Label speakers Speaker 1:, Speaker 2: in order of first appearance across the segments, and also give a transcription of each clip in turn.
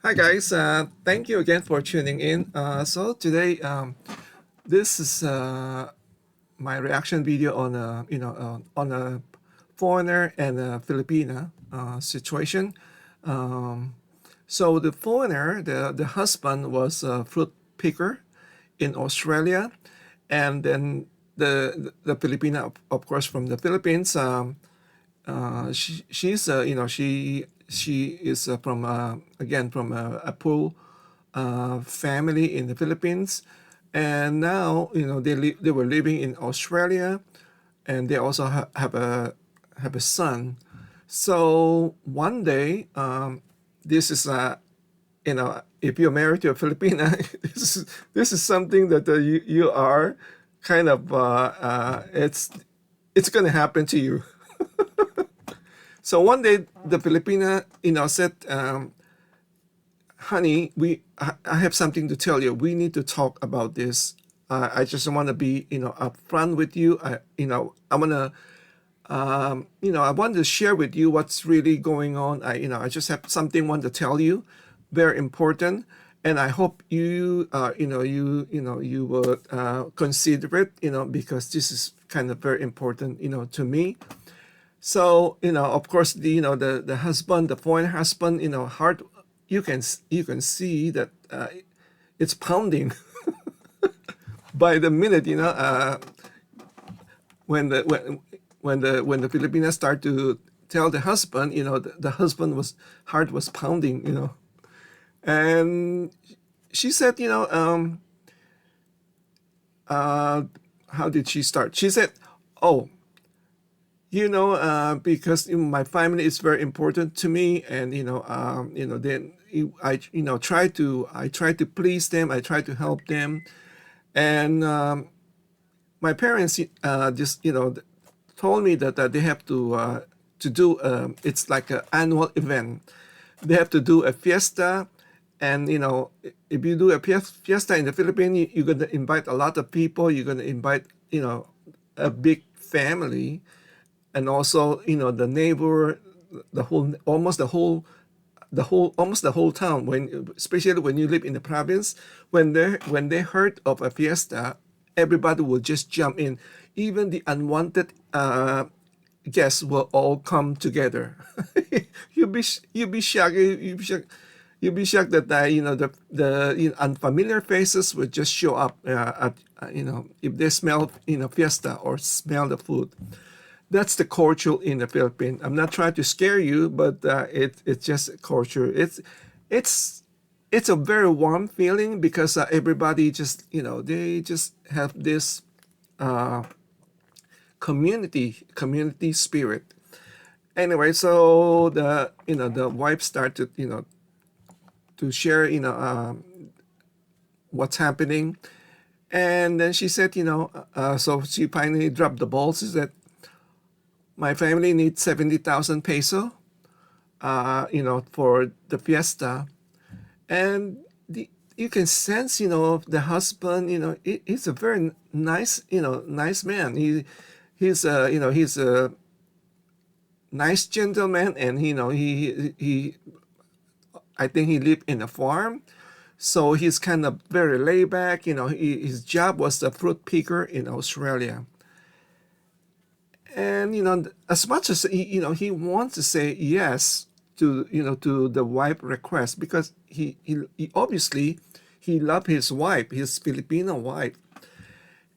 Speaker 1: Hi guys, thank you again for tuning in. So today, this is my reaction video on on a foreigner and a Filipina situation. Um, so the foreigner, the husband was a fruit picker in Australia, and then the Filipina, of course, from the Philippines. She's she is from again from a poor family in the Philippines, and now they were living in Australia, and they also have a son. So one day, this is if you're married to a Filipina, this is something that you are kind of it's going to happen to you. So one day the Filipina, said, "Honey, I have something to tell you. We need to talk about this. I just want to be, upfront with you. I want to, I want to share with you what's really going on. I just have something want to tell you, very important, and I hope you will consider it, because this is kind of very important, to me." So, of course, the husband, the foreign husband, heart, you can see that it's pounding by the minute. When the Filipinas start to tell the husband, the husband was heart was pounding, and she said, how did she start? She said, "Oh, because my family is very important to me, and then I try to please them, I try to help them, and my parents just told me that they have to do it's like an annual event. They have to do a fiesta, and if you do a fiesta in the Philippines, you're gonna invite a lot of people. You're gonna invite a big family, and also the neighbor, the whole almost the whole town, when especially when you live in the province, when they heard of a fiesta, everybody will just jump in. Even the unwanted guests will all come together. You'll be shocked. You'll be shocked that the unfamiliar faces will just show up at if they smell fiesta or smell the food. That's the culture in the Philippines. I'm not trying to scare you, but it's just culture. It's it's a very warm feeling, because everybody just they just have this uh, community spirit. Anyway, so the wife started to share what's happening, and then she said, so she finally dropped the ball. She said, "My family needs 70,000 peso, for the fiesta." And you can sense, the husband, he's a very nice, nice man. He's a nice gentleman, and I think he lived in a farm, so he's kind of very laid back. His job was a fruit picker in Australia. And as much as he wants to say yes to the wife request, because he obviously he loved his wife, his Filipino wife,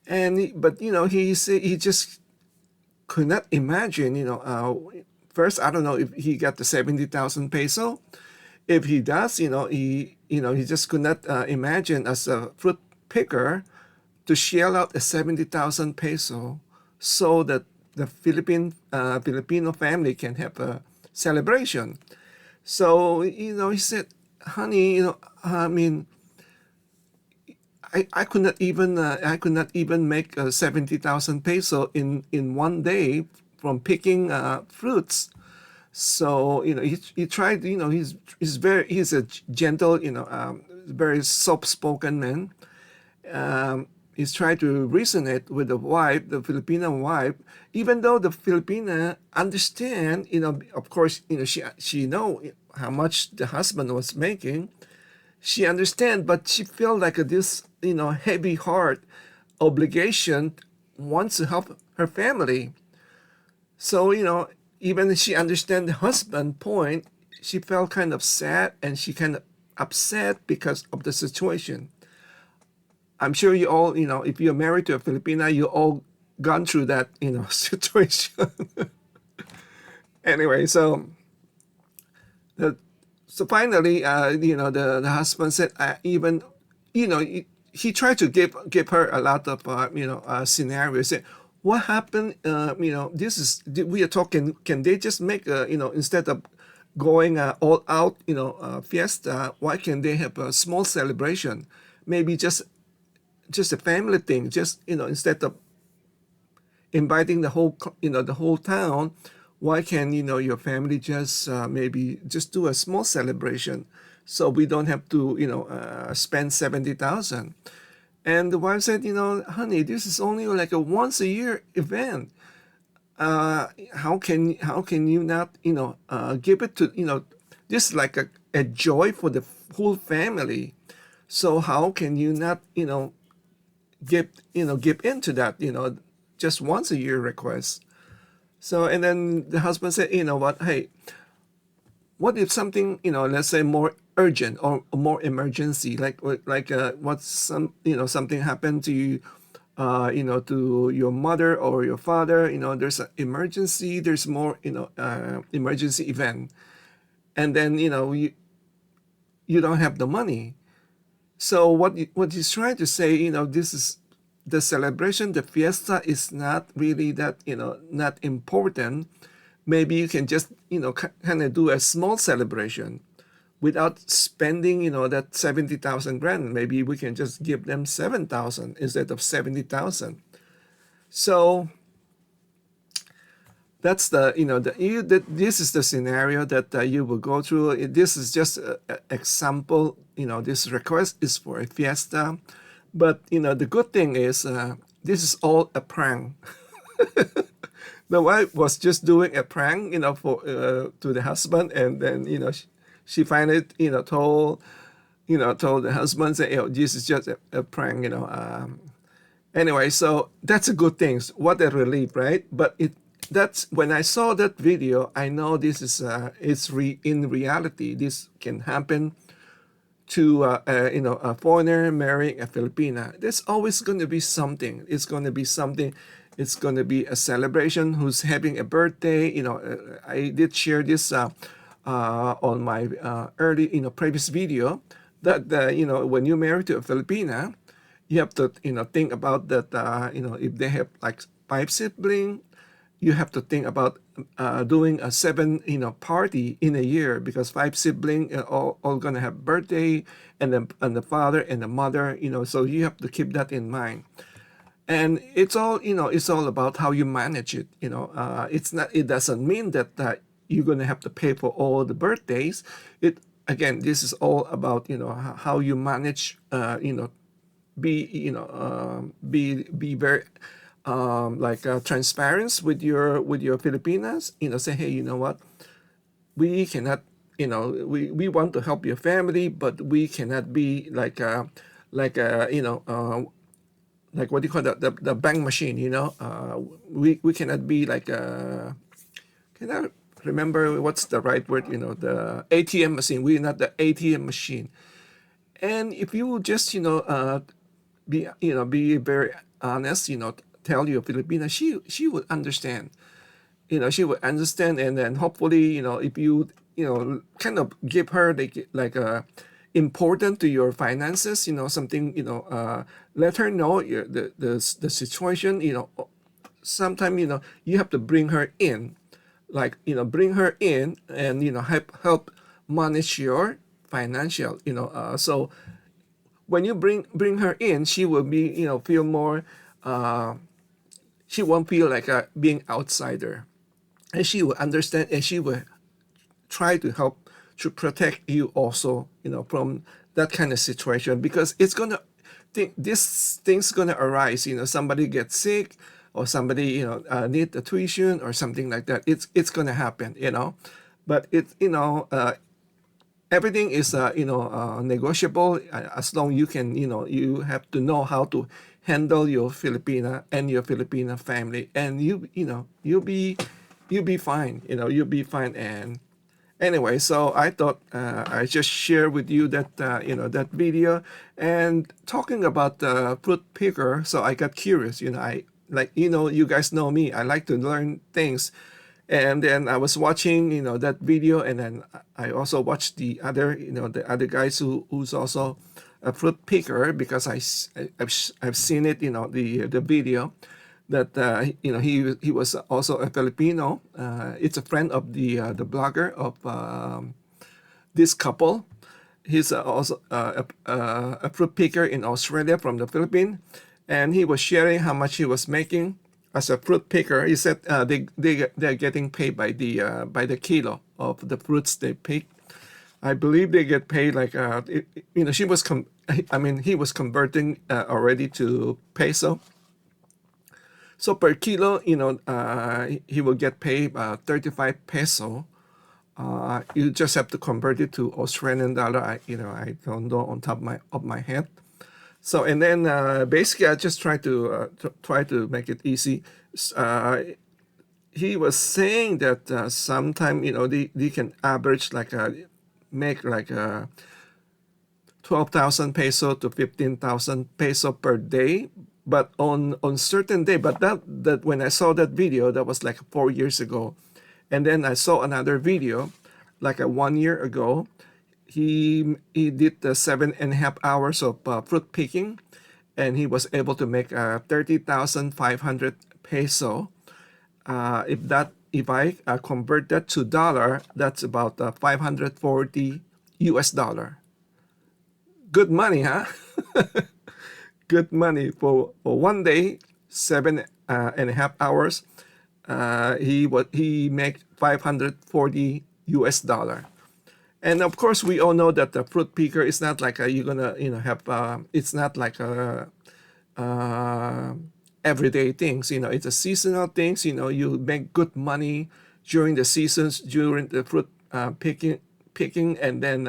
Speaker 1: and but he just could not imagine. First, I don't know if he got the 70,000 peso. If he does, he just could not imagine, as a fruit picker, to shell out a 70,000 peso, so that the Filipino family can have a celebration. So he said, "Honey, I mean, I could not even make 70,000 peso in one day from picking fruits." So he tried. He's a gentle, very soft spoken man. He's trying to resonate with the wife, the Filipino wife, even though the Filipina understand, of course, she know how much the husband was making. She understand, but she felt like this, heavy heart obligation, wants to help her family. So, even she understand the husband point, she felt kind of sad and she kind of upset because of the situation. I'm sure you all, if you're married to a Filipina, you all gone through that, situation. Anyway, the, so finally, the husband said, even, he tried to give her a lot of, scenarios. Say, what happened? This is we are talking. Can they just make instead of going all out, fiesta? Why can they have a small celebration? Maybe just a family thing. Just instead of inviting the whole town, why can your family just maybe just do a small celebration, so we don't have to spend 70,000. And the wife said, honey, this is only like a once a year event. How can you not give it to this is like a joy for the whole family. So how can you not give into that just once a year request. So, and then the husband said, you know what, hey, what if something, let's say more urgent or more emergency, what's something happened to you, to your mother or your father, there's an emergency, there's more, emergency event. And then, you don't have the money. So what he's trying to say, this is the celebration, the fiesta is not really that, not important. Maybe you can just, kind of do a small celebration without spending, that 70,000 grand. Maybe we can just give them 7,000 instead of 70,000. So that's this is the scenario that you will go through. This is just an example. This request is for a fiesta, but the good thing is this is all a prank. The wife was just doing a prank, for to the husband, and then she finally told the husband, say, this is just a prank. Anyway, so that's a good thing. What a relief, right? But that's when I saw that video, I know this is in reality this can happen to a foreigner marrying a Filipina. There's always going to be something. It's going to be something. It's going to be a celebration. Who's having a birthday? I did share this on my early previous video that when you marry to a Filipina, you have to think about that. If they have like 5 siblings, you have to think about doing a 7 party in a year, because 5 siblings all gonna have birthday, and then and the father and the mother, so you have to keep that in mind. And it's all about how you manage it. It doesn't mean that you're gonna have to pay for all the birthdays. It Again, this is all about how you manage. Be very transparent with your Filipinas. Say, hey, you know what, we cannot, we want to help your family, but we cannot be like what do you call that, the bank machine. We cannot be like can I remember what's the right word, the ATM machine. We're not the ATM machine. And if you just be very honest, tell your Filipina, she would understand. She would understand, and then hopefully, if you kind of give her important to your finances, something, let her know the situation. Sometimes you have to bring her in, bring her in, and help manage your financial. So when you bring her in, she will be feel more. She won't feel like being outsider, and she will understand, and she will try to help to protect you also, from that kind of situation, because it's gonna this thing's gonna arise. Somebody gets sick, or somebody need the tuition or something like that. It's gonna happen. But everything is negotiable, as long you can, you have to know how to handle your Filipina and your Filipina family, and you'll be fine. You'll be fine. And anyway, so I thought I just share with you that that video and talking about the fruit picker. So I got curious. I like, you guys know me. I like to learn things, and then I was watching that video, and then I also watched the other guys who's also a fruit picker, because I've seen it, the video that he was also a Filipino. It's a friend of the blogger of this couple. He's also a fruit picker in Australia from the Philippines, and he was sharing how much he was making as a fruit picker. He said they're getting paid by the kilo of the fruits they pick. I believe they get paid like she was he was converting already to peso. So per kilo, he will get paid 35 peso. You just have to convert it to Australian dollar. I don't know on top of my head. So, and then basically I just try to make it easy. He was saying that sometime they can average like make like 12,000 peso to 15,000 peso per day, but on certain day. But that when I saw that video, that was like 4 years ago, and then I saw another video like 1 year ago. He did the 7.5 hours of fruit picking, and he was able to make 30,500 peso. If I convert that to dollar, that's about 540 US dollar. Good money, huh? Good money for one day, 7.5 hours. He make 540 US dollar. And of course, we all know that the fruit picker is not like you're gonna have. It's not like a everyday things. It's a seasonal things. You make good money during the seasons, during the fruit picking, and then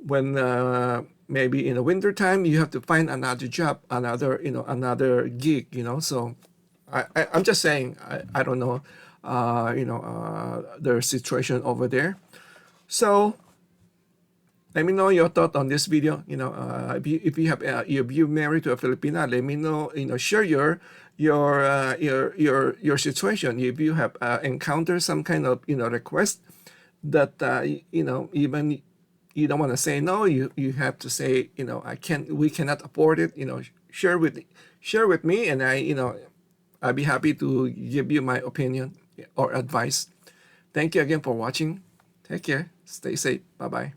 Speaker 1: when maybe in the winter time you have to find another job, another gig. So I'm just saying, I don't know, their situation over there. So let me know your thought on this video. If you married to a Filipina, let me know. Share your situation. If you have encountered some kind of request that even you don't want to say no, you have to say we cannot afford it. Share with me, and I'd be happy to give you my opinion or advice. Thank you again for watching. Take care. Stay safe. Bye bye.